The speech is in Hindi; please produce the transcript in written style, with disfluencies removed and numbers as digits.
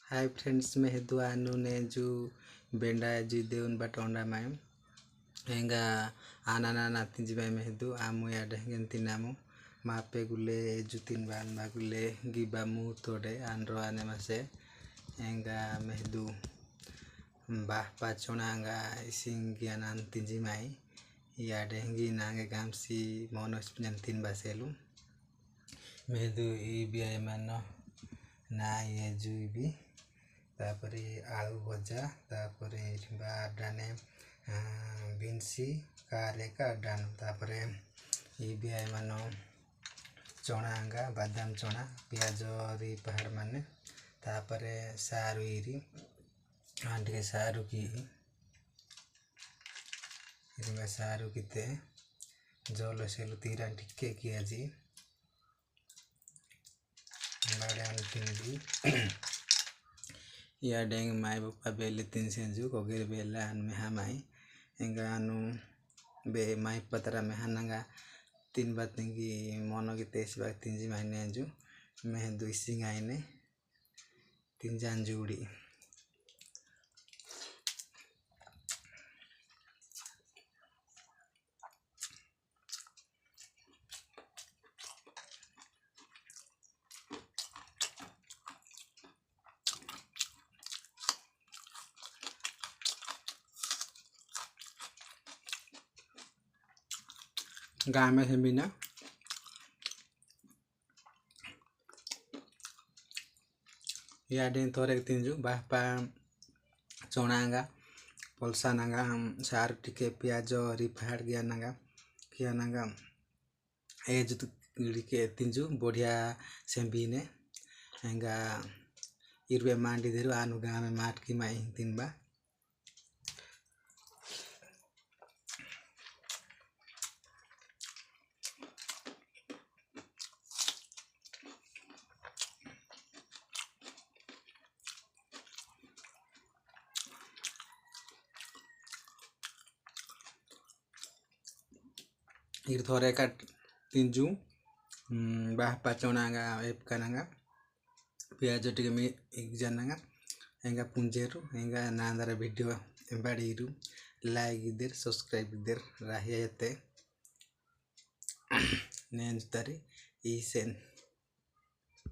हाय फ्रेंड्स में हेदु आनु ने जो बेंडा जी देउन बटोंडा में हेंगा आना ना नाती जी में हेदु आमु या डेंगेंती नामु मापे गुले जो तीन बान बागुले गिबा मु तोड़े आंड्रो आने मासे हेंगा मेहदु बाह पाचोनांगा इसिंगिया नांती जी में या डेंगी नांगे गामसी मोनोस तीन बासेलु मेहदु इबिया मानो ना ये जो इबी तापरे आलू भजा तापरे डाने बिन्सी काले का डान तापरे ये मानो चना आंगा बादाम चना पियाज री पहाड़ माने तापरे सारू इरी आंटे सारू की इरिंगा सारू किते जोलो सेलु तीरा टिक्के किया जी बाड़े अंतिम या डेंग माई बापा बेले तीन सेंजु कोगेर बेला अन में हमाई एंगा अनु बे माई पतरा में हनंगा तीन बात नेगी मोनो की तेज बात तीन जी मायने अंजु मैं दो सिंग आईने तीन जान जुड़ी गाय में से बिना या डें थोड़े तीन जु बापा चौनांगा पलसा नांगा सार टिके प्याज रिफाड़ गया नांगा किया नांगा एज के तीन जु बढ़िया सेंबीने हेंगा इरवे मांडी देरु आनु गाँव में माट की माई तीन बा इर थोड़े का तीन जू बाह पाचोनांगा एप कनांगा प्याज टिके में एक जनांगा हेंगा पुंजेरु हेंगा नांदरा वीडियो एम्बाडीरु लाइक इधर सब्सक्राइब इधर राहियाते नेंज तरी इसेन